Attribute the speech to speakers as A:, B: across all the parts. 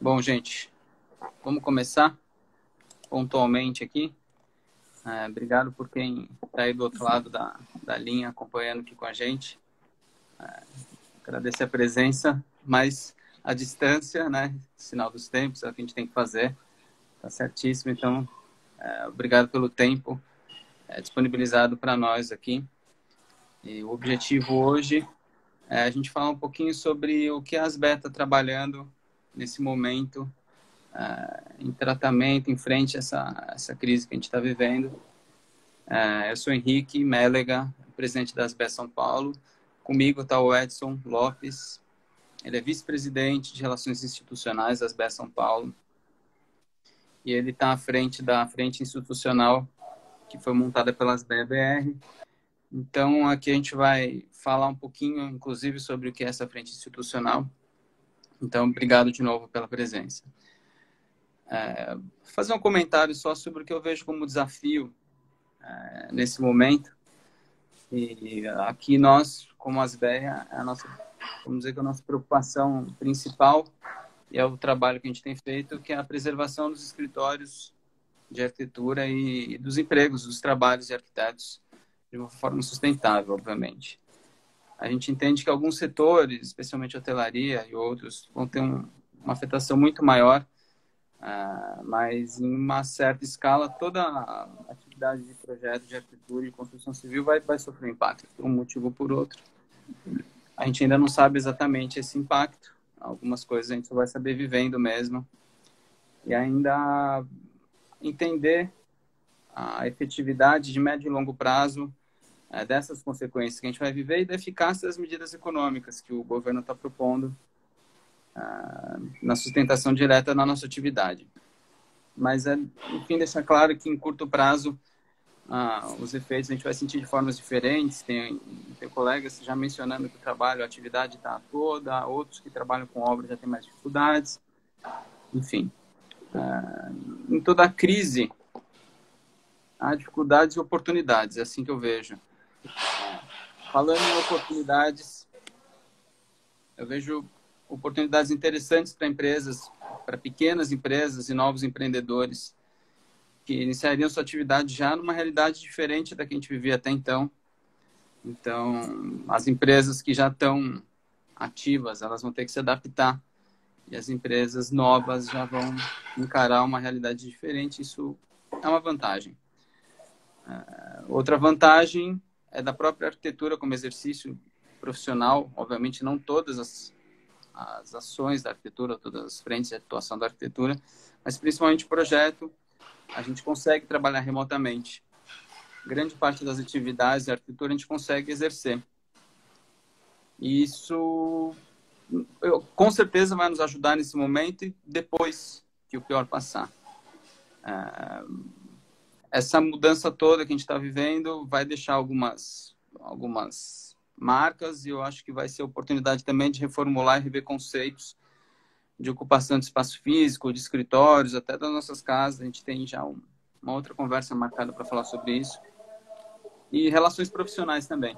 A: Bom, gente, vamos começar pontualmente aqui. Obrigado por quem está aí do outro lado da linha, acompanhando aqui com a gente. Agradecer a presença, mas a distância, né? Sinal dos tempos, é o que a gente tem que fazer. Tá certíssimo, então, obrigado pelo tempo disponibilizado para nós aqui. E o objetivo hoje é a gente falar um pouquinho sobre o que a Asbé está trabalhando nesse momento, em tratamento, em frente a essa crise que a gente está vivendo. Eu sou Henrique Mélega, presidente da Asbé São Paulo. Comigo está o Edson Lopes, ele é vice-presidente de Relações Institucionais da Asbé São Paulo. E ele está à frente da frente institucional que foi montada pela Asbé BR. Então, aqui a gente vai falar um pouquinho, inclusive, sobre o que é essa frente institucional. Então, obrigado de novo pela presença. Fazer um comentário só sobre o que eu vejo como desafio nesse momento. E aqui nós, como Asbé, vamos dizer que a nossa preocupação principal é o trabalho que a gente tem feito, que é a preservação dos escritórios de arquitetura e dos empregos, dos trabalhos de arquitetos, de uma forma sustentável, obviamente. A gente entende que alguns setores, especialmente a hotelaria e outros, vão ter uma afetação muito maior, mas em uma certa escala, toda a atividade de projeto de arquitetura e construção civil vai sofrer impacto, por um motivo ou por outro. A gente ainda não sabe exatamente esse impacto, algumas coisas a gente só vai saber vivendo mesmo, e ainda entender a efetividade de médio e longo prazo dessas consequências que a gente vai viver e da eficácia das medidas econômicas que o governo está propondo na sustentação direta da nossa atividade. Mas, enfim, deixar claro que em curto prazo os efeitos a gente vai sentir de formas diferentes. Tem colegas já mencionando que o trabalho, a atividade está toda, outros que trabalham com obra já têm mais dificuldades. Enfim, em toda a crise, há dificuldades e oportunidades, é assim que eu vejo. Falando em oportunidades, eu vejo oportunidades interessantes para empresas, para pequenas empresas e novos empreendedores que iniciariam sua atividade já numa realidade diferente da que a gente vivia até então. Então, as empresas que já estão ativas, elas vão ter que se adaptar e as empresas novas já vão encarar uma realidade diferente. Isso é uma vantagem. Outra vantagem é da própria arquitetura como exercício profissional. Obviamente, não todas as ações da arquitetura, todas as frentes de atuação da arquitetura, mas principalmente o projeto, a gente consegue trabalhar remotamente. Grande parte das atividades da arquitetura a gente consegue exercer. E isso, com certeza, vai nos ajudar nesse momento e depois que o pior passar. Essa mudança toda que a gente está vivendo vai deixar algumas marcas e eu acho que vai ser oportunidade também de reformular e rever conceitos de ocupação de espaço físico, de escritórios, até das nossas casas. A gente tem já uma outra conversa marcada para falar sobre isso. E relações profissionais também.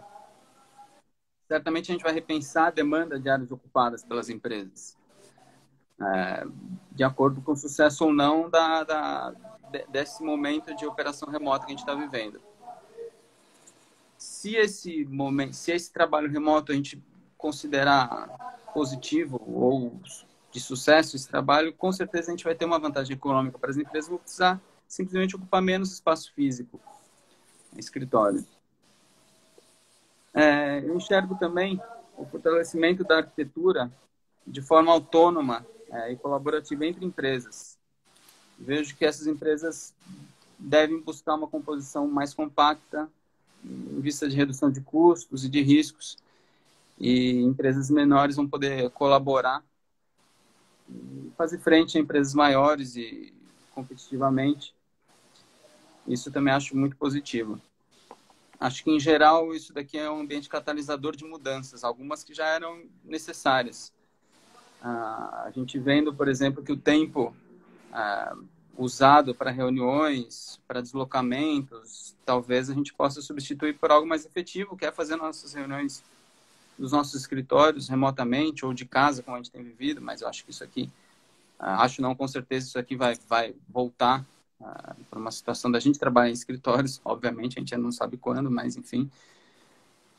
A: Certamente a gente vai repensar a demanda de áreas ocupadas pelas empresas, de acordo com o sucesso ou não desse momento de operação remota que a gente está vivendo. Se esse trabalho remoto a gente considerar positivo ou de sucesso esse trabalho, com certeza a gente vai ter uma vantagem econômica para as empresas, vão precisar simplesmente ocupar menos espaço físico no escritório. Eu enxergo também o fortalecimento da arquitetura de forma autônoma e colaborativa entre empresas. Vejo que essas empresas devem buscar uma composição mais compacta, em vista de redução de custos e de riscos, e empresas menores vão poder colaborar e fazer frente a empresas maiores e competitivamente. Isso também acho muito positivo. Acho que, em geral, isso daqui é um ambiente catalisador de mudanças, algumas que já eram necessárias. A gente vendo, por exemplo, que o tempo usado para reuniões, para deslocamentos, talvez a gente possa substituir por algo mais efetivo, que é fazer nossas reuniões nos nossos escritórios remotamente ou de casa, como a gente tem vivido, mas eu acho que isso aqui Acho não, com certeza isso aqui vai voltar para uma situação da gente trabalhar em escritórios, obviamente, a gente ainda não sabe quando, mas enfim.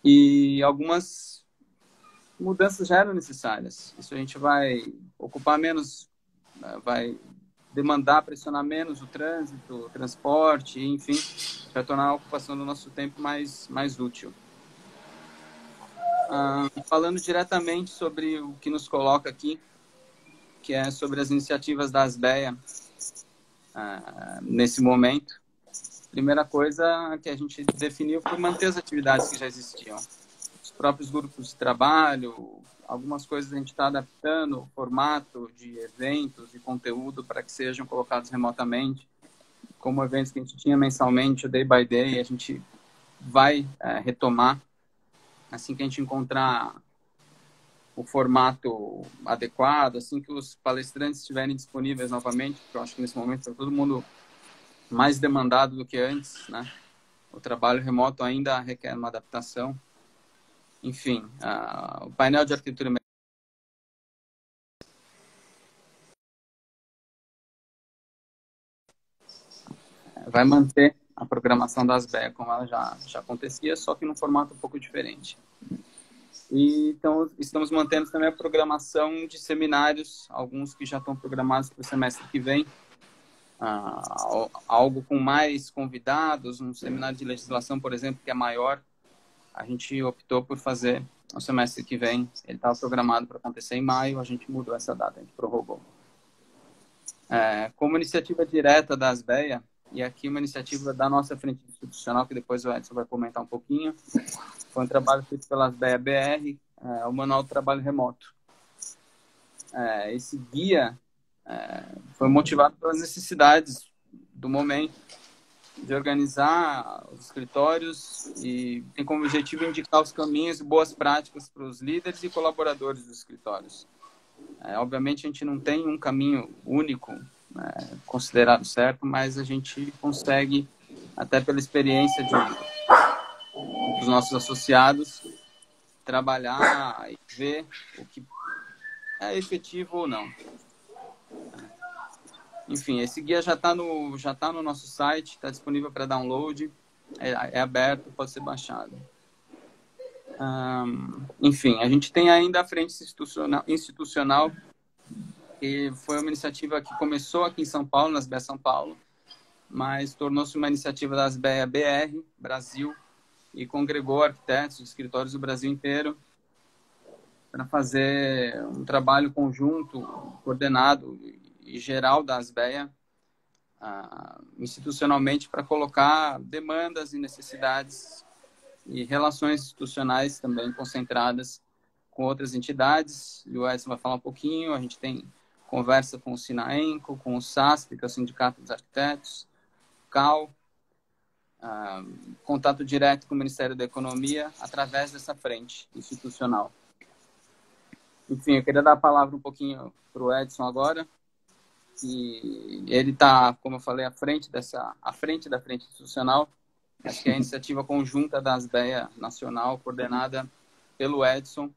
A: E algumas mudanças já eram necessárias. Isso a gente vai ocupar menos, vai demandar, pressionar menos o trânsito, o transporte, enfim, vai tornar a ocupação do nosso tempo mais útil. Falando diretamente sobre o que nos coloca aqui, que é sobre as iniciativas da Asbeia nesse momento. Primeira coisa que a gente definiu foi manter as atividades que já existiam. Os próprios grupos de trabalho, algumas coisas a gente está adaptando, o formato de eventos e conteúdo para que sejam colocados remotamente, como eventos que a gente tinha mensalmente, o Day by Day, a gente vai retomar assim que a gente encontrar o formato adequado, assim que os palestrantes estiverem disponíveis novamente, porque eu acho que nesse momento está todo mundo mais demandado do que antes, né? O trabalho remoto ainda requer uma adaptação. Enfim, o painel de arquitetura vai manter a programação das BEA como ela já acontecia, só que num formato um pouco diferente. E então, estamos mantendo também a programação de seminários, alguns que já estão programados para o semestre que vem, algo com mais convidados, um seminário de legislação, por exemplo, que é maior. A gente optou por fazer no semestre que vem. Ele estava programado para acontecer em maio, a gente mudou essa data, a gente prorrogou. Como iniciativa direta da Asbeia, e aqui uma iniciativa da nossa frente institucional, que depois o Edson vai comentar um pouquinho, foi um trabalho feito pela Asbeia BR, o Manual do Trabalho Remoto. Esse guia foi motivado pelas necessidades do momento, de organizar os escritórios e tem como objetivo indicar os caminhos e boas práticas para os líderes e colaboradores dos escritórios. Obviamente, a gente não tem um caminho único considerado certo, mas a gente consegue, até pela experiência dos nossos associados, trabalhar e ver o que é efetivo ou não. Enfim, esse guia já está no nosso site, está disponível para download, é aberto, pode ser baixado. Enfim, a gente tem ainda a frente institucional, que foi uma iniciativa que começou aqui em São Paulo, nas BEA São Paulo, mas tornou-se uma iniciativa das BEA BR, Brasil, e congregou arquitetos de escritórios do Brasil inteiro para fazer um trabalho conjunto, coordenado e geral da Asbeia, institucionalmente, para colocar demandas e necessidades e relações institucionais também concentradas com outras entidades. E o Edson vai falar um pouquinho. A gente tem conversa com o Sinaenco, com o SASP, que é o Sindicato dos Arquitetos, CAL, contato direto com o Ministério da Economia através dessa frente institucional. Enfim, eu queria dar a palavra um pouquinho para o Edson agora. E ele está, como eu falei, à frente da frente institucional. Acho que é a iniciativa conjunta da Asbeia Nacional, coordenada pelo Edson,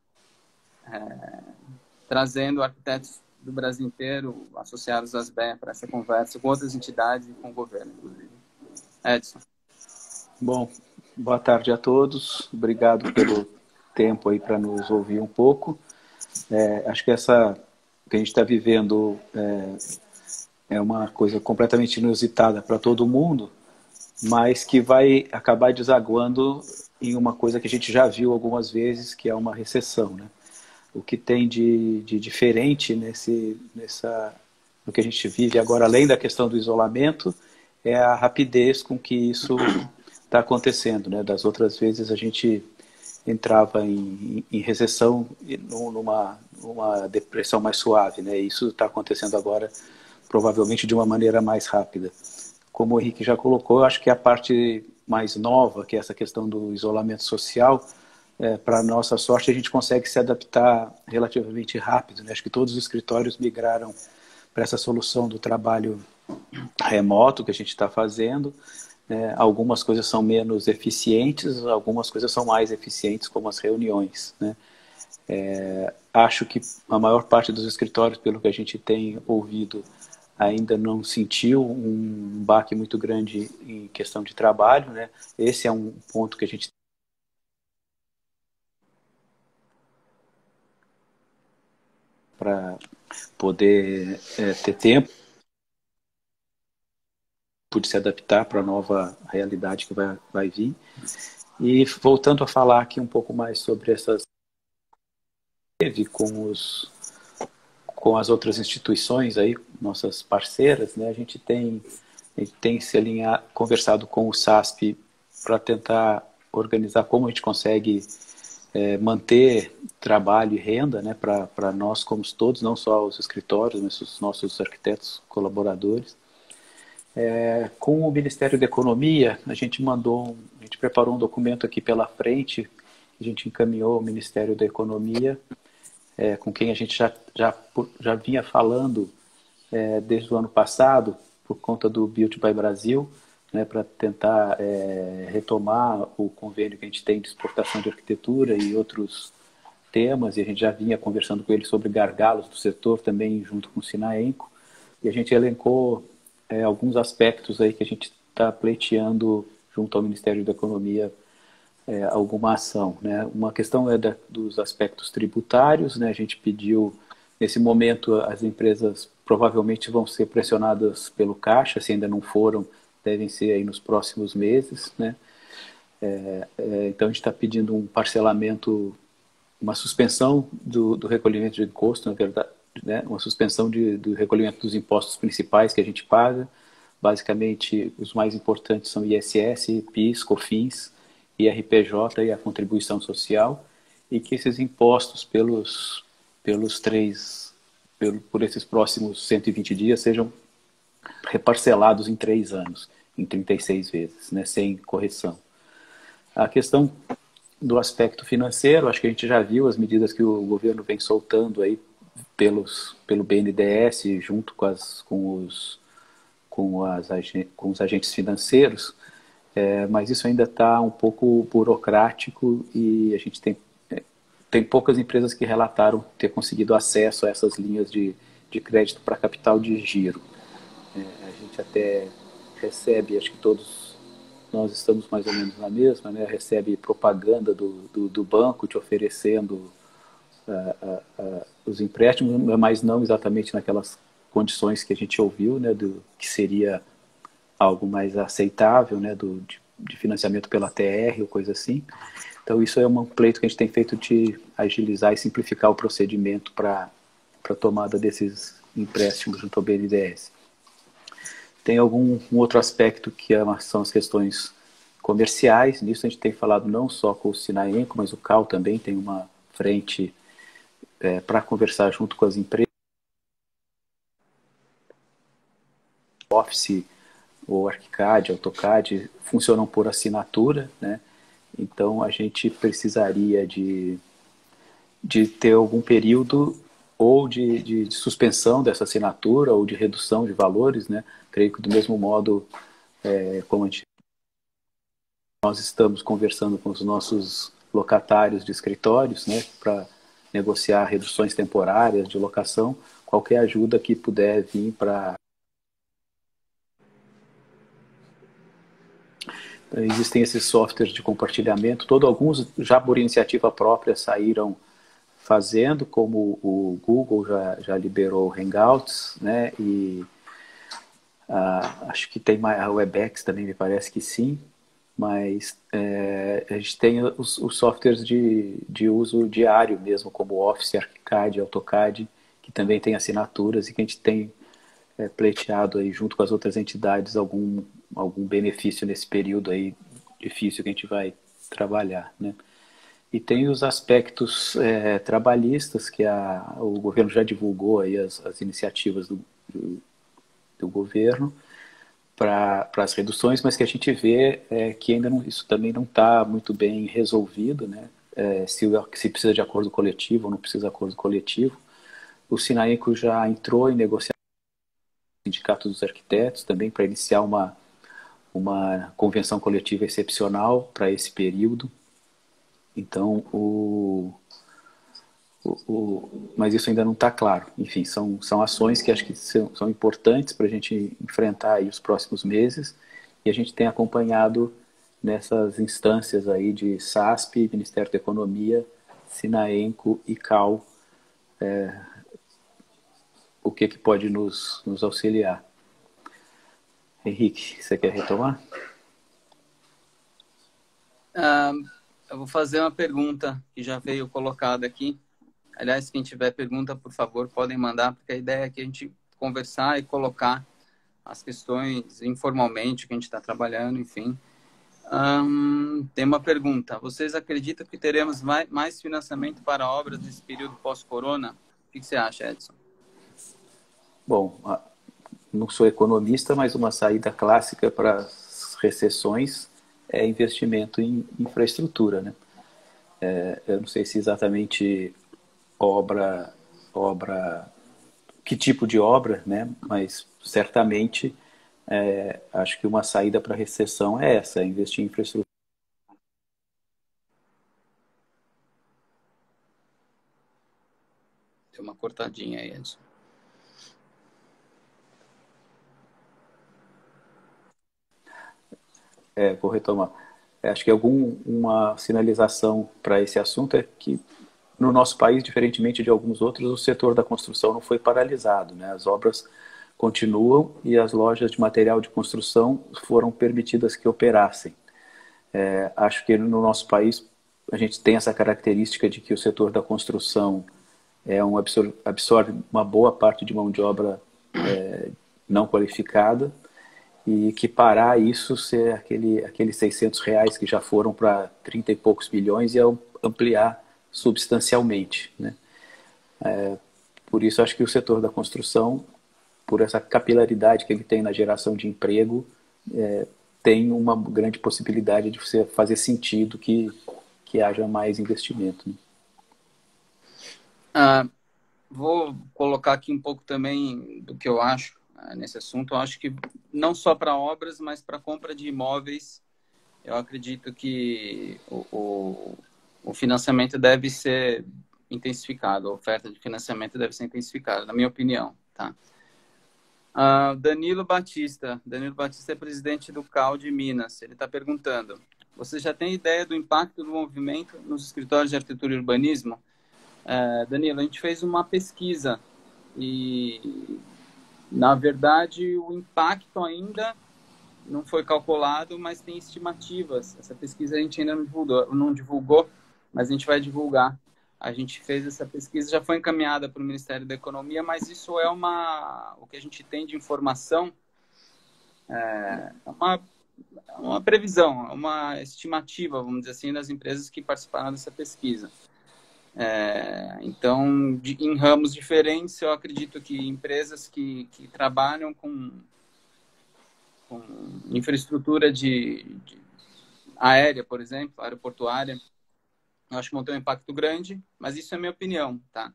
A: trazendo arquitetos do Brasil inteiro, associados à Asbeia, para essa conversa com outras entidades e com o governo, inclusive. Edson.
B: Bom, boa tarde a todos. Obrigado pelo tempo aí para nos ouvir um pouco. Acho que essa que a gente está vivendo é uma coisa completamente inusitada para todo mundo, mas que vai acabar desaguando em uma coisa que a gente já viu algumas vezes, que é uma recessão, né? O que tem de diferente no que a gente vive agora, além da questão do isolamento, é a rapidez com que isso está acontecendo, né? Das outras vezes a gente entrava em recessão numa depressão mais suave, né? Isso está acontecendo agora provavelmente de uma maneira mais rápida. Como o Henrique já colocou, eu acho que a parte mais nova, que é essa questão do isolamento social, para nossa sorte, a gente consegue se adaptar relativamente rápido, né? Acho que todos os escritórios migraram para essa solução do trabalho remoto que a gente está fazendo. Algumas coisas são menos eficientes, algumas coisas são mais eficientes, como as reuniões, né? Acho que a maior parte dos escritórios, pelo que a gente tem ouvido, ainda não sentiu um baque muito grande em questão de trabalho, né? Esse é um ponto que a gente para poder ter tempo de se adaptar para a nova realidade que vai vir. E voltando a falar aqui um pouco mais sobre essas com as outras instituições aí, nossas parceiras, né? A gente tem conversado com o SASP para tentar organizar como a gente consegue manter trabalho e renda, né, para nós como todos, não só os escritórios, mas os nossos arquitetos colaboradores. Com o Ministério da Economia, a gente preparou um documento aqui pela frente, a gente encaminhou ao Ministério da Economia, com quem a gente já vinha falando desde o ano passado, por conta do Build by Brasil, né, para tentar retomar o convênio que a gente tem de exportação de arquitetura e outros temas, e a gente já vinha conversando com eles sobre gargalos do setor também, junto com o Sinaenco, e a gente elencou alguns aspectos aí que a gente está pleiteando junto ao Ministério da Economia alguma ação, né? Uma questão dos aspectos tributários, né? A gente pediu, nesse momento, as empresas provavelmente vão ser pressionadas pelo Caixa, se ainda não foram, devem ser aí nos próximos meses, né? Então a gente está pedindo um parcelamento, uma suspensão do recolhimento de imposto, na verdade, né? Uma suspensão do recolhimento dos impostos principais que a gente paga. Basicamente, os mais importantes são ISS, PIS, COFINS, IRPJ e a contribuição social, e que esses impostos por esses próximos 120 dias sejam reparcelados em 3 anos, em 36 vezes, né, sem correção. A questão do aspecto financeiro, acho que a gente já viu as medidas que o governo vem soltando aí pelo BNDES, junto com os agentes financeiros, mas isso ainda está um pouco burocrático e a gente tem poucas empresas que relataram ter conseguido acesso a essas linhas de crédito para capital de giro. A gente até recebe, acho que todos nós estamos mais ou menos na mesma, né? Recebe propaganda do banco te oferecendo os empréstimos, mas não exatamente naquelas condições que a gente ouviu, né? Que seria algo mais aceitável, né? De financiamento pela TR ou coisa assim. Então isso é um pleito que a gente tem feito de agilizar e simplificar o procedimento para a tomada desses empréstimos junto ao BNDES. Tem algum outro aspecto que são as questões comerciais. Nisso a gente tem falado não só com o Sinaenco, mas o CAL também tem uma frente para conversar junto com as empresas. Office, ou ArchiCAD, AutoCAD, funcionam por assinatura, né? Então a gente precisaria de ter algum período ou de suspensão dessa assinatura ou de redução de valores, né? Creio que do mesmo modo como nós estamos conversando com os nossos locatários de escritórios, né, para negociar reduções temporárias de locação, qualquer ajuda que puder vir para... Existem esses softwares de compartilhamento, alguns já por iniciativa própria saíram fazendo, como o Google já liberou o Hangouts, né, e acho que tem a Webex também, me parece que sim, mas a gente tem os softwares de uso diário mesmo, como Office, ArchiCAD, AutoCAD, que também tem assinaturas e que a gente tem pleiteado aí junto com as outras entidades algum benefício nesse período aí difícil que a gente vai trabalhar, né? E tem os aspectos trabalhistas que o governo já divulgou aí as iniciativas do governo para as reduções, mas que a gente vê que ainda isso também não está muito bem resolvido, né? Se precisa de acordo coletivo ou não precisa de acordo coletivo. O Sinaenco já entrou em negociação com o Sindicato dos Arquitetos também para iniciar uma convenção coletiva excepcional para esse período. Então, Mas isso ainda não está claro. Enfim, são ações que acho que são importantes para a gente enfrentar aí os próximos meses, e a gente tem acompanhado nessas instâncias aí de SASP, Ministério da Economia, Sinaenco e CAL, o que pode nos auxiliar. Henrique, você quer retomar?
A: Eu vou fazer uma pergunta que já veio colocada aqui. Aliás, quem tiver pergunta, por favor, podem mandar, porque a ideia é que a gente conversar e colocar as questões informalmente que a gente está trabalhando, enfim. Tem uma pergunta. Vocês acreditam que teremos mais financiamento para obras nesse período pós-corona? O que você acha, Edson?
B: Bom, não sou economista, mas uma saída clássica para as recessões é investimento em infraestrutura, né? Eu não sei se exatamente obra, que tipo de obra, né? Mas certamente acho que uma saída para a recessão é essa, é investir em infraestrutura.
A: Tem uma cortadinha aí, Edson.
B: Vou retomar. Acho que uma sinalização para esse assunto é que no nosso país, diferentemente de alguns outros, o setor da construção não foi paralisado, né? As obras continuam e as lojas de material de construção foram permitidas que operassem. Acho que no nosso país a gente tem essa característica de que o setor da construção absorve uma boa parte de mão de obra não qualificada, e que parar isso ser aqueles R$ 600 que já foram para 30 e poucos bilhões e ampliar substancialmente, né? Por isso acho que o setor da construção, por essa capilaridade que ele tem na geração de emprego, tem uma grande possibilidade de você fazer sentido que haja mais investimento, né?
A: Vou colocar aqui um pouco também do que eu acho nesse assunto. Eu acho que não só para obras, mas para compra de imóveis, eu acredito que o financiamento deve ser intensificado, a oferta de financiamento deve ser intensificada, na minha opinião, tá? Danilo Batista é presidente do CAL de Minas. Ele está perguntando: você já tem ideia do impacto do movimento nos escritórios de arquitetura e urbanismo? Danilo, a gente fez uma pesquisa e, na verdade, o impacto ainda não foi calculado, mas tem estimativas. Essa pesquisa a gente ainda não divulgou, mas a gente vai divulgar. A gente fez essa pesquisa, já foi encaminhada para o Ministério da Economia, mas isso é o que a gente tem de informação, uma previsão, uma estimativa, vamos dizer assim, das empresas que participaram dessa pesquisa. Então, em ramos diferentes, eu acredito que empresas que trabalham com infraestrutura de aérea, por exemplo, aeroportuária, eu acho que vão ter um impacto grande, mas isso é minha opinião, tá?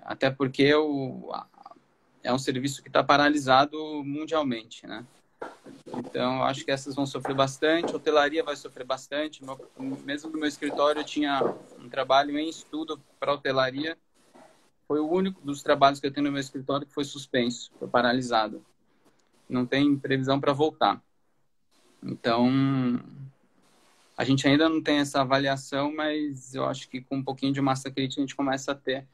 A: Até porque é um serviço que está paralisado mundialmente, né? Então, eu acho que essas vão sofrer bastante, a hotelaria vai sofrer bastante. Mesmo no meu escritório, eu tinha um trabalho em estudo para hotelaria. Foi o único dos trabalhos que eu tenho no meu escritório que foi suspenso, foi paralisado. Não tem previsão para voltar. Então, a gente ainda não tem essa avaliação, mas eu acho que com um pouquinho de massa crítica a gente começa a ter.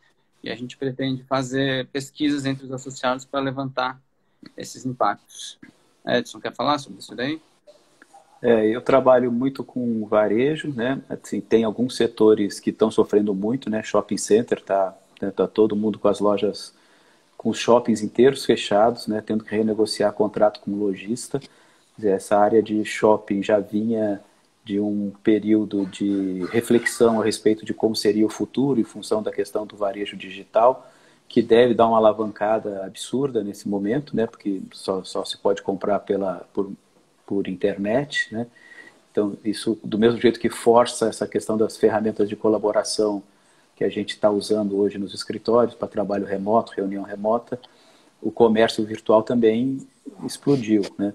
A: E a gente pretende fazer pesquisas entre os associados para levantar esses impactos. Edson, quer falar sobre isso daí?
B: Eu trabalho muito com varejo, né? Assim, tem alguns setores que estão sofrendo muito, né? Shopping center, tá todo mundo com as lojas, com os shoppings inteiros fechados, né? Tendo que renegociar contrato com o lojista. Essa área de shopping já vinha de um período de reflexão a respeito de como seria o futuro em função da questão do varejo digital, que deve dar uma alavancada absurda nesse momento, né? Porque só se pode comprar por internet, né? Então, isso, do mesmo jeito que força essa questão das ferramentas de colaboração que a gente está usando hoje nos escritórios para trabalho remoto, reunião remota, o comércio virtual também explodiu, né?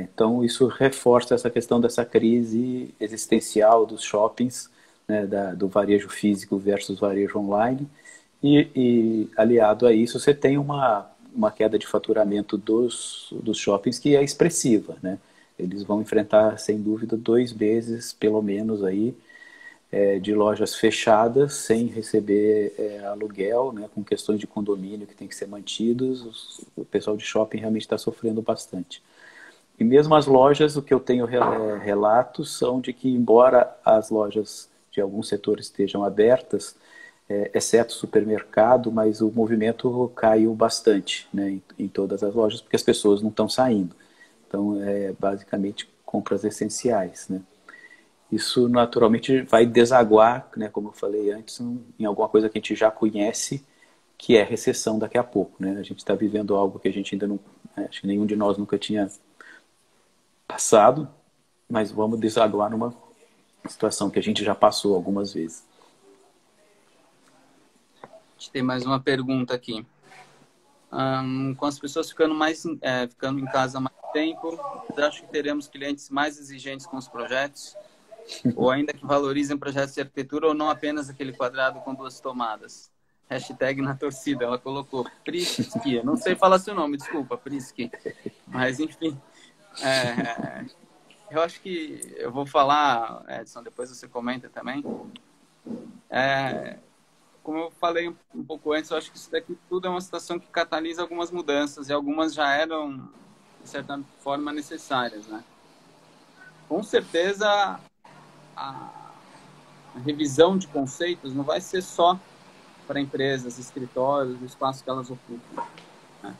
B: Então, isso reforça essa questão dessa crise existencial dos shoppings né, do varejo físico versus varejo online. E aliado a isso, você tem uma queda de faturamento dos shoppings que é expressiva, né? Eles vão enfrentar, sem dúvida, 2 meses, pelo menos, aí, de lojas fechadas, sem receber aluguel, né, com questões de condomínio que tem que ser mantidos. O pessoal de shopping realmente está sofrendo bastante. E mesmo as lojas, o que eu tenho relatos são de que, embora as lojas de alguns setores estejam abertas, exceto supermercado, mas o movimento caiu bastante, né, em todas as lojas, porque as pessoas não estão saindo. Então, basicamente, compras essenciais, né. Isso, naturalmente, vai desaguar, né, como eu falei antes, em alguma coisa que a gente já conhece, que é recessão daqui a pouco, né. A gente está vivendo algo que a gente ainda não... acho que nenhum de nós nunca tinha passado, mas vamos desaguar numa situação que a gente já passou algumas vezes.
A: A gente tem mais uma pergunta aqui. Com as pessoas ficando ficando em casa mais tempo, vocês acham que teremos clientes mais exigentes com os projetos? Ou ainda que valorizem projetos de arquitetura ou não apenas aquele quadrado com 2 tomadas? Hashtag na torcida, ela colocou Prisky. Não sei falar seu nome, desculpa, Prisky. Mas, enfim, eu acho que eu vou falar, Edson, depois você comenta também. Como eu falei um pouco antes, eu acho que isso daqui tudo é uma situação que catalisa algumas mudanças e algumas já eram, de certa forma, necessárias, né? Com certeza, a revisão de conceitos não vai ser só para empresas, escritórios, o espaço que elas ocupam, né?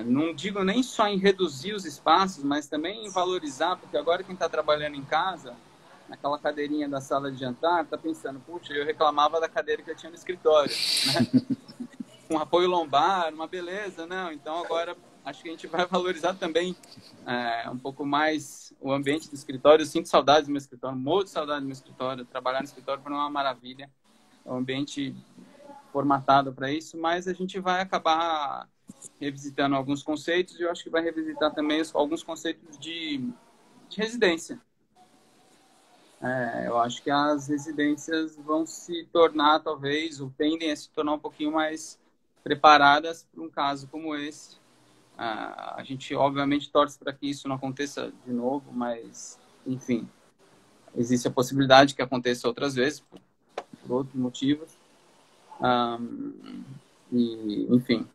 A: Não digo nem só em reduzir os espaços, mas também em valorizar, porque agora quem está trabalhando em casa, naquela cadeirinha da sala de jantar, está pensando, puxa, eu reclamava da cadeira que eu tinha no escritório, né? Com apoio lombar, uma beleza, não? Então agora acho que a gente vai valorizar também um pouco mais o ambiente do escritório. Eu sinto saudade do meu escritório, morro de saudade do meu escritório. Trabalhar no escritório foi uma maravilha. É um ambiente formatado para isso, mas a gente vai acabar revisitando alguns conceitos e eu acho que vai revisitar também alguns conceitos de residência. Eu acho que as residências vão se tornar, talvez, ou tendem a se tornar um pouquinho mais preparadas para um caso como esse. A gente, obviamente, torce para que isso não aconteça de novo, mas, enfim, existe a possibilidade que aconteça outras vezes, por outros motivos. Enfim.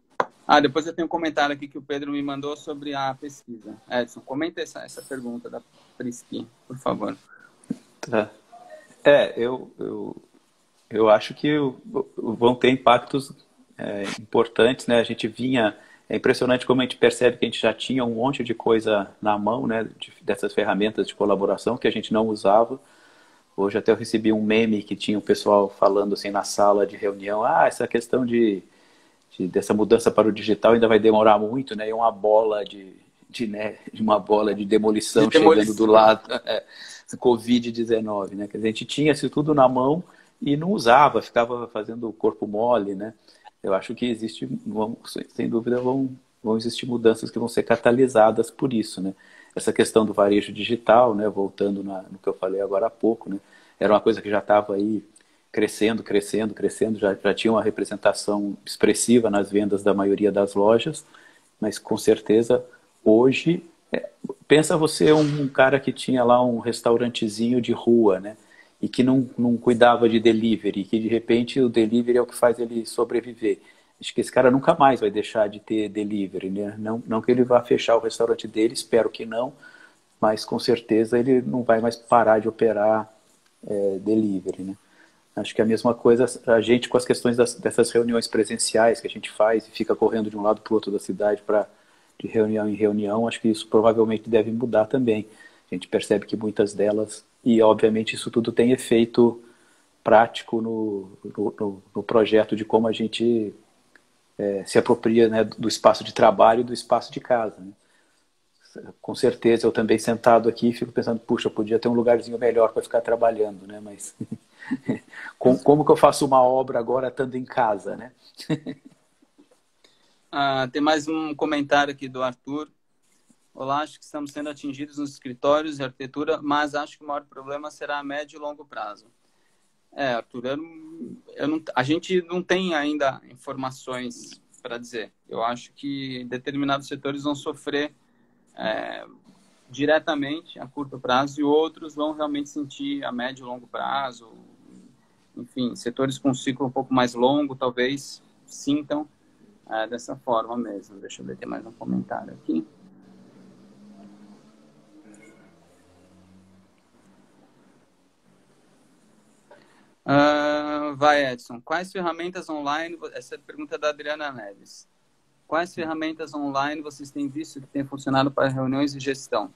A: Depois eu tenho um comentário aqui que o Pedro me mandou sobre a pesquisa. Edson, comenta essa pergunta da Prisky, por favor.
B: Tá. Eu acho que vão ter impactos importantes, né? A gente vinha... É impressionante como a gente percebe que a gente já tinha um monte de coisa na mão, né? Dessas ferramentas de colaboração que a gente não usava. Hoje até eu recebi um meme que tinha o pessoal falando assim na sala de reunião, essa questão dessa mudança para o digital ainda vai demorar muito, né? E uma bola uma bola de demolição chegando do lado, Covid-19, né? Quer dizer, a gente tinha isso tudo na mão e não usava, ficava fazendo o corpo mole, né? Eu acho que sem dúvida vão existir mudanças que vão ser catalisadas por isso, né? Essa questão do varejo digital, né? Voltando no que eu falei agora há pouco, né? Era uma coisa que já estava aí crescendo, já tinha uma representação expressiva nas vendas da maioria das lojas, mas com certeza hoje, pensa você um cara que tinha lá um restaurantezinho de rua, né? E que não cuidava de delivery, que de repente o delivery é o que faz ele sobreviver. Acho que esse cara nunca mais vai deixar de ter delivery, né? Não que ele vá fechar o restaurante dele, espero que não, mas com certeza ele não vai mais parar de operar delivery, né? Acho que a mesma coisa a gente com as questões dessas reuniões presenciais que a gente faz e fica correndo de um lado para o outro da cidade de reunião em reunião, acho que isso provavelmente deve mudar também. A gente percebe que muitas delas, e obviamente isso tudo tem efeito prático no projeto de como a gente se apropria, né, do espaço de trabalho e do espaço de casa, né? Com certeza eu também sentado aqui fico pensando, puxa, podia ter um lugarzinho melhor para ficar trabalhando, né? Mas como que eu faço uma obra agora estando em casa, né?
A: Tem mais um comentário aqui do Arthur. Olá, acho que estamos sendo atingidos nos escritórios de arquitetura, mas acho que o maior problema será a médio e longo prazo. Arthur, a gente não tem ainda informações para dizer. Eu acho que determinados setores vão sofrer diretamente a curto prazo e outros vão realmente sentir a médio e longo prazo. Enfim, setores com um ciclo um pouco mais longo talvez sintam dessa forma mesmo. Deixa eu ver, tem mais um comentário aqui. Vai, Edson. Quais ferramentas online... Essa é a pergunta da Adriana Neves. Quais ferramentas online vocês têm visto que têm funcionado para reuniões de gestão?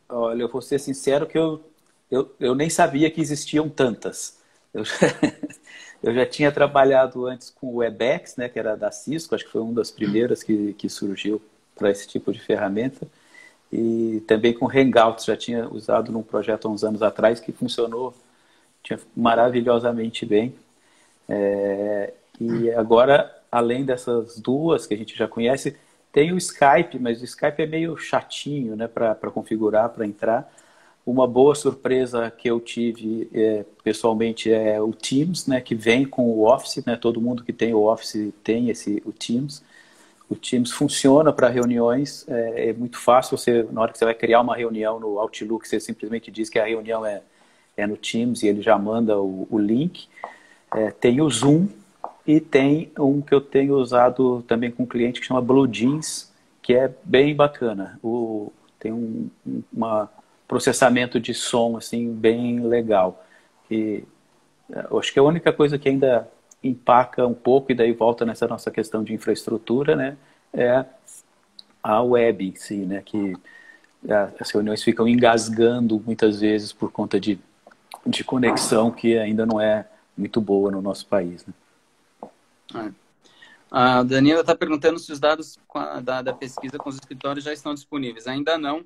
B: Olha, eu vou ser sincero que eu nem sabia que existiam tantas. Eu já tinha trabalhado antes com o Webex, né, que era da Cisco, acho que foi uma das primeiras que surgiu para esse tipo de ferramenta. E também com Hangouts, já tinha usado num projeto há uns anos atrás que funcionou maravilhosamente bem. E agora, além dessas duas que a gente já conhece, tem o Skype, mas o Skype é meio chatinho, né, para configurar, para entrar. Uma boa surpresa que eu tive pessoalmente é o Teams, né, que vem com o Office, né, todo mundo que tem o Office tem o Teams. O Teams funciona para reuniões, é muito fácil, na hora que você vai criar uma reunião no Outlook, você simplesmente diz que a reunião é no Teams e ele já manda o link. Tem o Zoom e tem um que eu tenho usado também com um cliente que chama Blue Jeans, que é bem bacana. Tem um processamento de som assim, bem legal. Eu acho que a única coisa que ainda empaca um pouco, e daí volta nessa nossa questão de infraestrutura, né, é a web em si, né, que as reuniões ficam engasgando muitas vezes por conta de conexão que ainda não é muito boa no nosso país, né?
A: A Daniela está perguntando se os dados da pesquisa com os escritórios já estão disponíveis. Ainda não,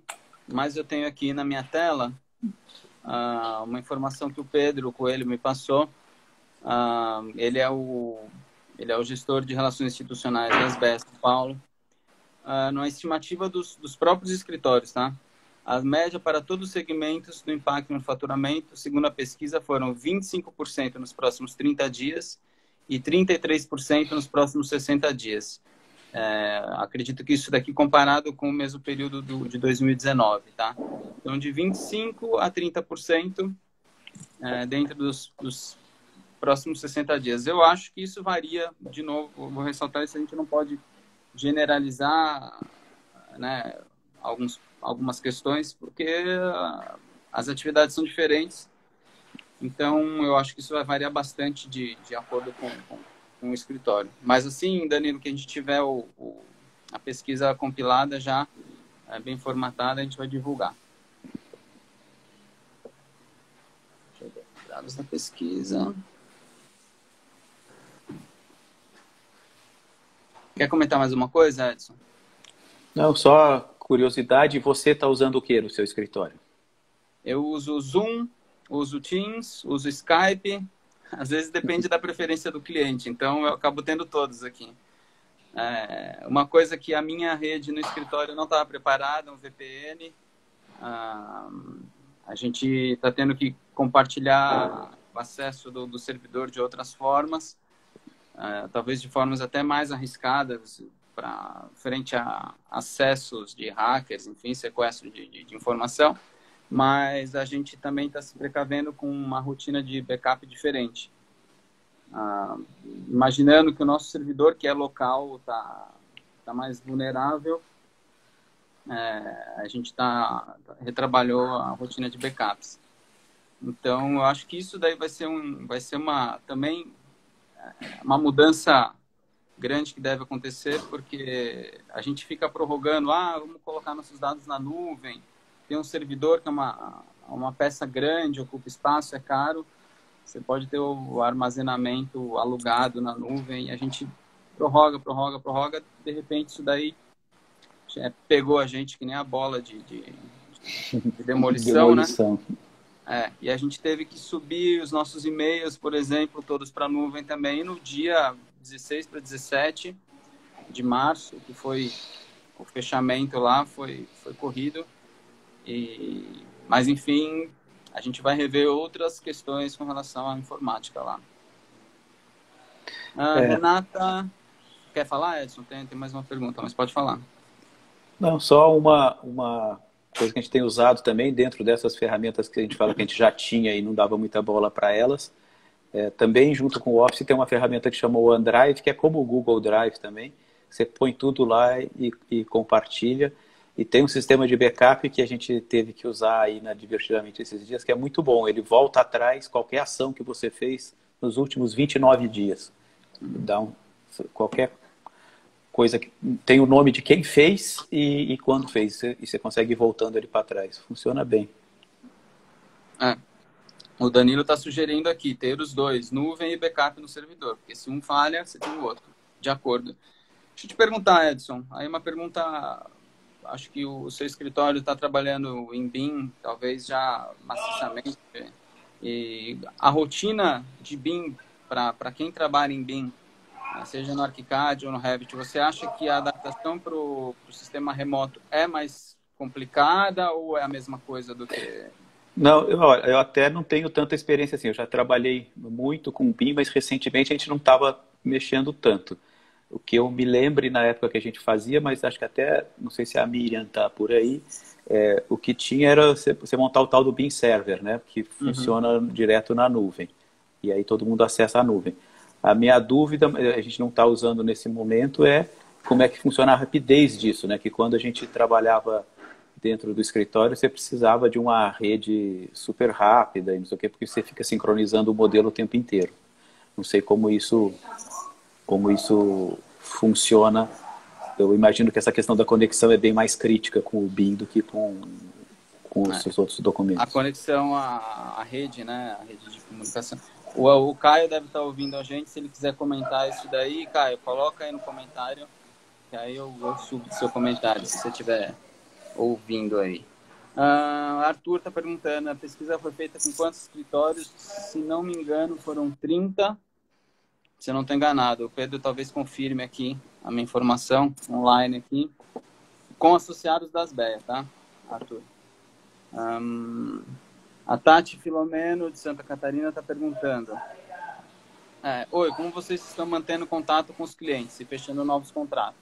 A: mas eu tenho aqui na minha tela uma informação que o Pedro Coelho me passou. Ele é o gestor de relações institucionais da SBE São Paulo. Numa estimativa dos próprios escritórios, tá? A média para todos os segmentos do impacto no faturamento, segundo a pesquisa, foram 25% nos próximos 30 dias e 33% nos próximos 60 dias. Acredito que isso daqui comparado com o mesmo período de 2019, tá? Então, de 25% a 30% dentro dos próximos 60 dias. Eu acho que isso varia, de novo, vou ressaltar isso, a gente não pode generalizar, né, algumas questões, porque as atividades são diferentes. Então, eu acho que isso vai variar bastante de acordo com o escritório. Mas assim, Danilo, que a gente tiver a pesquisa compilada já, bem formatada, a gente vai divulgar. Deixa eu ver. Dados da pesquisa. Quer comentar mais uma coisa, Edson?
B: Não, só curiosidade, você está usando o que no seu escritório?
A: Eu uso o Zoom, uso Teams, uso Skype. Às vezes depende da preferência do cliente, então eu acabo tendo todos aqui. Uma coisa que a minha rede no escritório não estava preparada, um VPN. A gente está tendo que compartilhar o acesso do servidor de outras formas, talvez de formas até mais arriscadas, frente a acessos de hackers, enfim, sequestro de informação. Mas a gente também está se precavendo com uma rotina de backup diferente. Imaginando que o nosso servidor, que é local, está mais vulnerável, a gente retrabalhou a rotina de backups. Então, eu acho que isso daí vai ser também uma mudança grande que deve acontecer, porque a gente fica prorrogando, vamos colocar nossos dados na nuvem, tem um servidor que é uma peça grande, ocupa espaço, é caro, você pode ter o armazenamento alugado na nuvem, e a gente prorroga, de repente isso daí pegou a gente que nem a bola de demolição, né? E a gente teve que subir os nossos e-mails, por exemplo, todos para a nuvem também, no dia 16 para 17 de março, que foi o fechamento lá, foi corrido. Mas, enfim, a gente vai rever outras questões com relação à informática lá. Renata, quer falar, Edson? Tem mais uma pergunta, mas pode falar.
B: Não, só uma coisa que a gente tem usado também dentro dessas ferramentas que a gente fala que a gente já tinha e não dava muita bola para elas. Também junto com o Office tem uma ferramenta que chama o OneDrive, que é como o Google Drive também. Você põe tudo lá e compartilha. E tem um sistema de backup que a gente teve que usar aí Divertidamente esses dias, que é muito bom. Ele volta atrás qualquer ação que você fez nos últimos 29 dias. Dá qualquer coisa que tem o nome de quem fez e quando fez. E você consegue ir voltando ele para trás. Funciona bem.
A: O Danilo está sugerindo aqui ter os dois, nuvem e backup no servidor. Porque se um falha, você tem o outro. De acordo. Deixa eu te perguntar, Edson. Aí uma pergunta... Acho que o seu escritório está trabalhando em BIM, talvez já maciçamente. E a rotina de BIM, para quem trabalha em BIM, seja no ArchiCAD ou no Revit, você acha que a adaptação para o sistema remoto é mais complicada ou é a mesma coisa do que...
B: Não, eu até não tenho tanta experiência assim. Eu já trabalhei muito com BIM, mas recentemente a gente não estava mexendo tanto. O que eu me lembre na época que a gente fazia, mas acho que até, não sei se a Miriam está por aí, o que tinha era você montar o tal do BIM Server, né? Que funciona direto na nuvem. E aí todo mundo acessa a nuvem. A minha dúvida, a gente não está usando nesse momento, é como é que funciona a rapidez disso, né? Que quando a gente trabalhava dentro do escritório, você precisava de uma rede super rápida e não sei o quê, porque você fica sincronizando o modelo o tempo inteiro. Não sei como isso funciona. Eu imagino que essa questão da conexão é bem mais crítica com o BIM do que com os seus outros documentos.
A: A conexão à rede, né? A rede de comunicação. O Caio deve estar ouvindo a gente. Se ele quiser comentar isso daí, Caio, coloca aí no comentário, que aí eu subo o seu comentário, se você estiver ouvindo aí. Arthur está perguntando, a pesquisa foi feita com quantos escritórios? Se não me engano, foram 30. Se eu não estou enganado, o Pedro talvez confirme aqui a minha informação online aqui, com associados das BEA, tá, Arthur? A Tati Filomeno, de Santa Catarina, está perguntando. Oi, como vocês estão mantendo contato com os clientes e fechando novos contratos?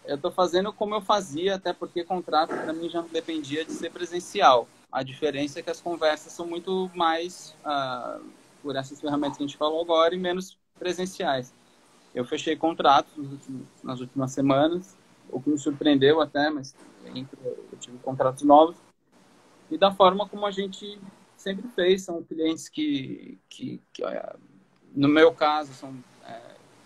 A: Eu estou fazendo como eu fazia, até porque contrato para mim já não dependia de ser presencial. A diferença é que as conversas são muito mais... por essas ferramentas que a gente falou agora, e menos presenciais. Eu fechei contratos nas últimas semanas, o que me surpreendeu até, mas eu tive contratos novos. E da forma como a gente sempre fez, são clientes que no meu caso, são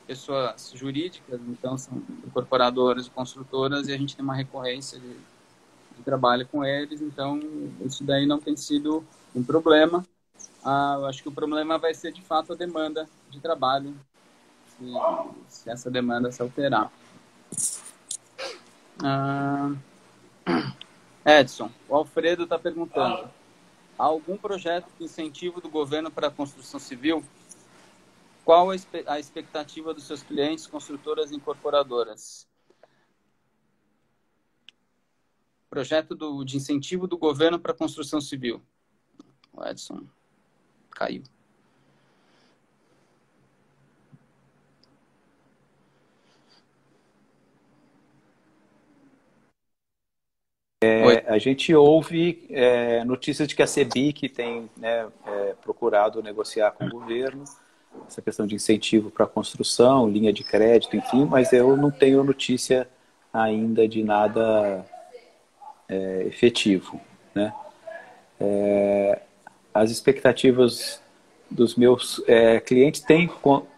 A: pessoas jurídicas, então são incorporadoras e construtoras, e a gente tem uma recorrência de trabalho com eles, então isso daí não tem sido um problema. Eu acho que o problema vai ser, de fato, a demanda de trabalho, se essa demanda se alterar. Edson, o Alfredo está perguntando, há algum projeto de incentivo do governo para a construção civil? Qual a expectativa dos seus clientes, construtoras e incorporadoras? Projeto de incentivo do governo para a construção civil. O Edson caiu.
B: A gente ouve notícias de que a CEBIC tem procurado negociar com o governo essa questão de incentivo para a construção, linha de crédito, enfim, mas eu não tenho notícia ainda de nada efetivo, né? As expectativas dos meus clientes, tem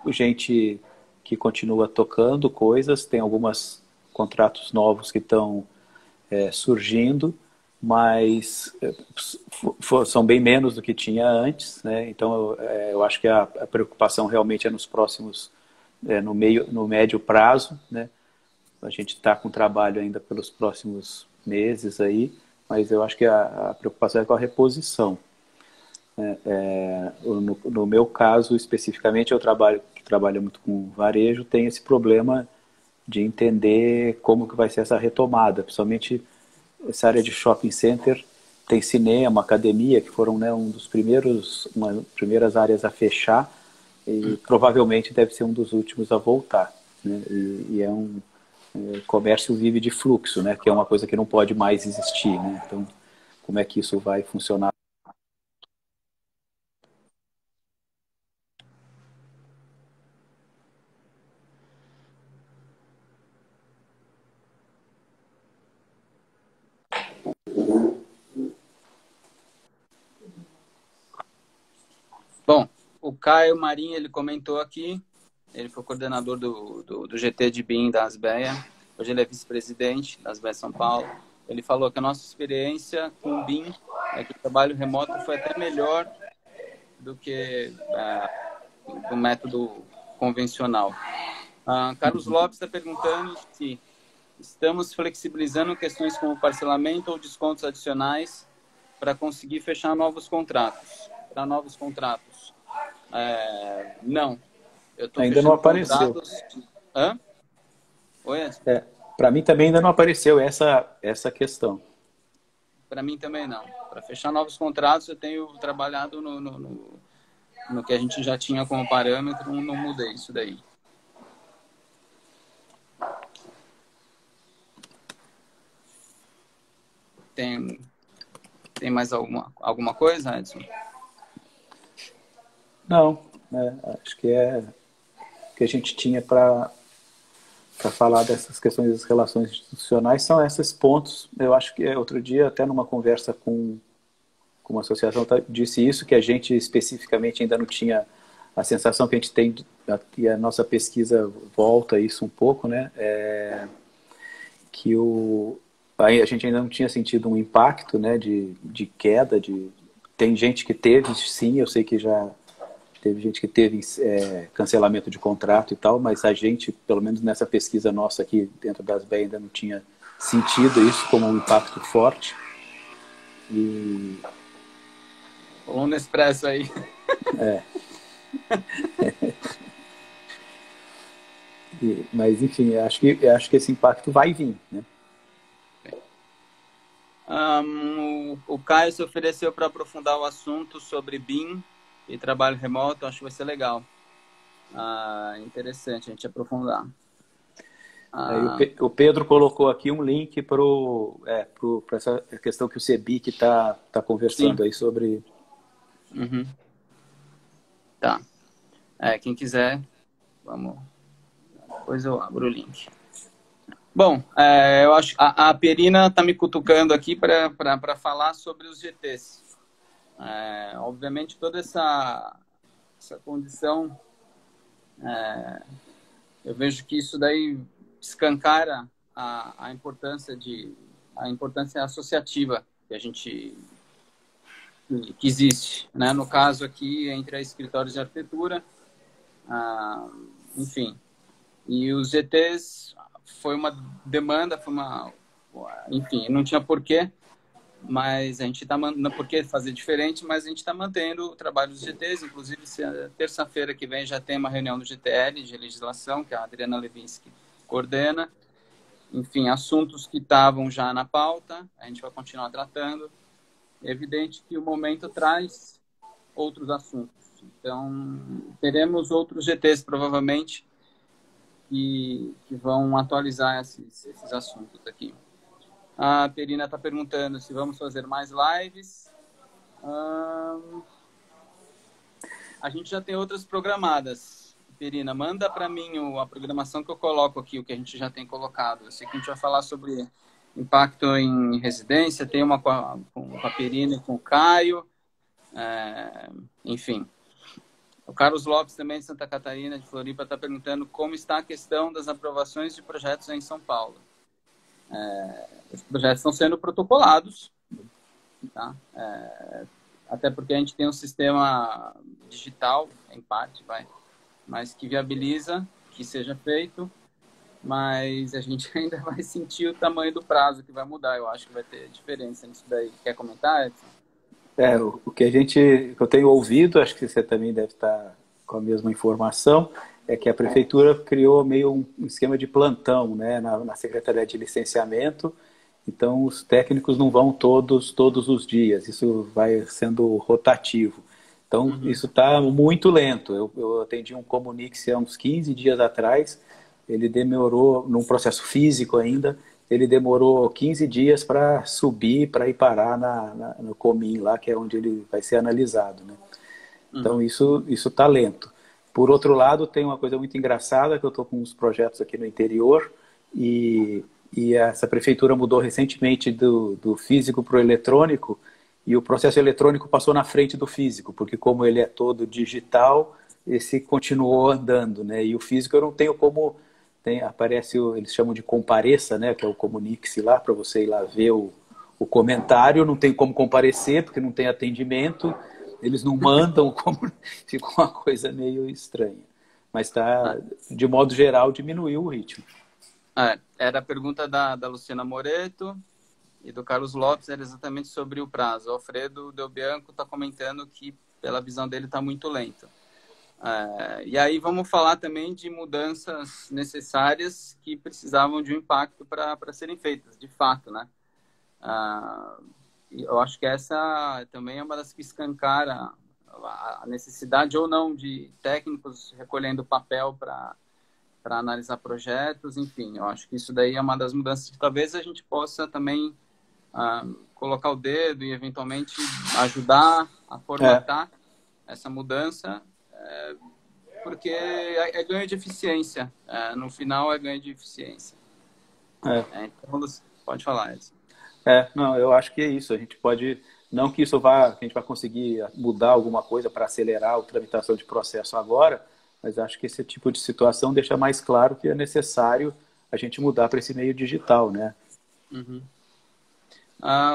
B: gente que continua tocando coisas, tem alguns contratos novos que estão surgindo, mas são bem menos do que tinha antes, né? Então eu acho que a preocupação realmente é nos próximos, no médio prazo, né? A gente está com trabalho ainda pelos próximos meses aí, mas eu acho que a preocupação é com a reposição. No meu caso, especificamente, que trabalho muito com varejo, tem esse problema de entender como que vai ser essa retomada, principalmente essa área de shopping center, tem cinema, academia, que foram, né, uma das primeiras áreas a fechar, e provavelmente deve ser um dos últimos a voltar, né? E comércio vive de fluxo, né? Que é uma coisa que não pode mais existir, né? Então, como é que isso vai funcionar?
A: Bom, o Caio Marinho, ele comentou aqui, ele foi coordenador do GT de BIM da Asbeia, hoje ele é vice-presidente da Asbeia São Paulo. Ele falou que a nossa experiência com o BIM é que o trabalho remoto foi até melhor do que do método convencional. Carlos Lopes está perguntando se estamos flexibilizando questões como parcelamento ou descontos adicionais para conseguir fechar novos contratos. Para novos contratos. Não. Eu estou
B: Ainda não
A: fechando
B: apareceu.
A: contratos... Hã? Oi, Edson?
B: Para mim também ainda não apareceu essa questão.
A: Para mim também não. Para fechar novos contratos, eu tenho trabalhado no que a gente já tinha como parâmetro, não mudei isso daí. Tem mais alguma coisa, Edson?
B: Não, acho que é o que a gente tinha para falar dessas questões das relações institucionais são esses pontos. Eu acho que outro dia, até numa conversa com uma associação, disse isso, que a gente especificamente ainda não tinha a sensação que a gente tem, e a nossa pesquisa volta a isso um pouco, né? Que a gente ainda não tinha sentido um impacto, né, de queda, tem gente que teve, sim, eu sei que já teve gente que teve cancelamento de contrato e tal, mas a gente, pelo menos nessa pesquisa nossa aqui dentro das BEI, ainda não tinha sentido isso como um impacto forte.
A: Falou no Expresso aí.
B: Mas, enfim, acho que esse impacto vai vir, né?
A: O Caio se ofereceu para aprofundar o assunto sobre BIM e trabalho remoto. Acho que vai ser legal. Interessante a gente aprofundar.
B: O Pedro colocou aqui um link para essa questão que o CEBIC está conversando. Sim. Aí sobre...
A: Uhum. Tá. Quem quiser, vamos... Depois eu abro o link. Bom, eu acho a Perina está me cutucando aqui para falar sobre os GTs. Obviamente, toda essa condição, eu vejo que isso daí escancara a importância associativa que existe, né? No caso aqui, entre a escritórios de arquitetura, enfim. E os GTs foi uma demanda, enfim, não tinha porquê, mas a gente está não por que fazer diferente, mas a gente está mantendo o trabalho dos GTs. Inclusive, terça-feira que vem já tem uma reunião do GTL de legislação, que a Adriana Levinsky coordena. Enfim, assuntos que estavam já na pauta, a gente vai continuar tratando. É evidente que o momento traz outros assuntos. Então, teremos outros GTs, provavelmente, que vão atualizar esses assuntos aqui. A Perina está perguntando se vamos fazer mais lives. A gente já tem outras programadas. Perina, manda para mim a programação que eu coloco aqui, o que a gente já tem colocado. Eu sei que a gente vai falar sobre impacto em residência, tem uma com a Perina e com o Caio. Enfim. O Carlos Lopes, também de Santa Catarina, de Floripa, está perguntando como está a questão das aprovações de projetos em São Paulo. Os projetos estão sendo protocolados, tá? Até porque a gente tem um sistema digital, em parte, mas que viabiliza que seja feito, mas a gente ainda vai sentir o tamanho do prazo que vai mudar. Eu acho que vai ter diferença nisso daí. Quer comentar, Edson?
B: O que eu tenho ouvido, acho que você também deve estar com a mesma informação, é que a prefeitura criou meio um esquema de plantão, né, na Secretaria de Licenciamento, Então, os técnicos não vão todos os dias, isso vai sendo rotativo. Então, isso está muito lento. Eu atendi um Comunix há uns 15 dias atrás, ele demorou, num processo físico ainda, ele demorou 15 dias para subir, para ir parar no Comin lá, que é onde ele vai ser analisado, né? Então, isso está lento. Por outro lado, tem uma coisa muito engraçada, que eu estou com uns projetos aqui no interior, e essa prefeitura mudou recentemente do físico para o eletrônico, e o processo eletrônico passou na frente do físico, porque como ele é todo digital, esse continuou andando, né? E o físico eu não tenho como... aparece, eles chamam de compareça, né? Que é o Comunix lá, para você ir lá ver o comentário, não tem como comparecer, porque não tem atendimento, eles não mandam, fica uma coisa meio estranha. Mas tá, de modo geral, diminuiu o ritmo.
A: Era a pergunta da Luciana Moreto e do Carlos Lopes, era exatamente sobre o prazo. O Alfredo Del Bianco está comentando que, pela visão dele, está muito lento. E aí vamos falar também de mudanças necessárias que precisavam de um impacto para serem feitas, de fato, né? Eu acho que essa também é uma das que escancara a necessidade ou não de técnicos recolhendo papel para analisar projetos, enfim, eu acho que isso daí é uma das mudanças que talvez a gente possa também colocar o dedo e eventualmente ajudar a formatar essa mudança, porque é ganho de eficiência, no final é ganho de eficiência. Então, pode falar, Edson.
B: Não, eu acho que é isso. A gente pode, não que isso vá, que a gente vai conseguir mudar alguma coisa para acelerar a tramitação de processo agora, mas acho que esse tipo de situação deixa mais claro que é necessário a gente mudar para esse meio digital, né?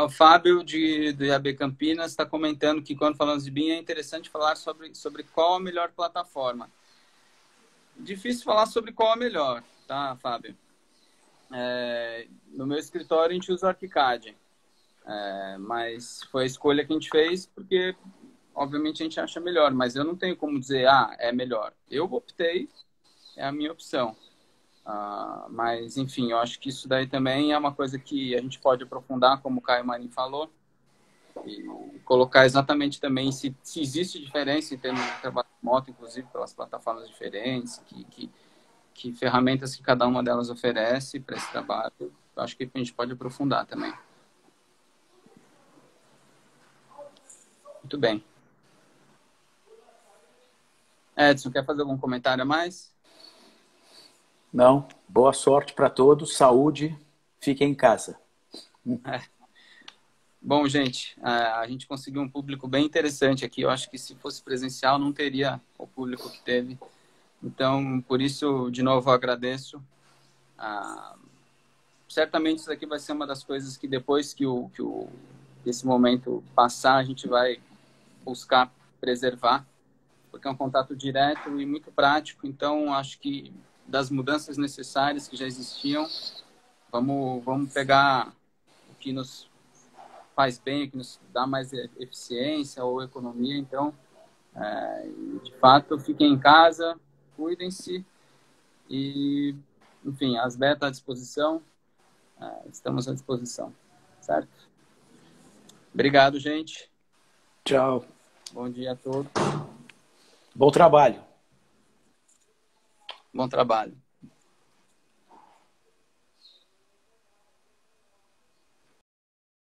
A: O Fábio do IAB Campinas está comentando que quando falamos de BIM é interessante falar sobre qual a melhor plataforma. Difícil falar sobre qual a melhor, tá, Fábio? No meu escritório a gente usa o ArchiCAD, mas foi a escolha que a gente fez porque, obviamente, a gente acha melhor, mas eu não tenho como dizer, é melhor. Eu optei, é a minha opção. Mas, enfim, eu acho que isso daí também é uma coisa que a gente pode aprofundar, como o Caio Marim falou, e colocar exatamente também se existe diferença em termos de trabalho remoto, inclusive pelas plataformas diferentes, que ferramentas que cada uma delas oferece para esse trabalho. Eu acho que a gente pode aprofundar também. Muito bem. Edson, quer fazer algum comentário a mais?
B: Não. Boa sorte para todos. Saúde. Fiquem em casa.
A: Bom, gente, a gente conseguiu um público bem interessante aqui. Eu acho que se fosse presencial não teria o público que teve. Então, por isso, de novo, eu agradeço. Certamente isso aqui vai ser uma das coisas que depois que esse momento passar, a gente vai buscar preservar, porque é um contato direto e muito prático. Então, acho que das mudanças necessárias que já existiam, vamos pegar o que nos faz bem, o que nos dá mais eficiência ou economia. Então, de fato, fiquem em casa, cuidem-se e, enfim, as betas à disposição, estamos à disposição, certo? Obrigado, gente.
B: Tchau.
A: Bom dia a todos.
B: Bom trabalho.
A: Bom trabalho.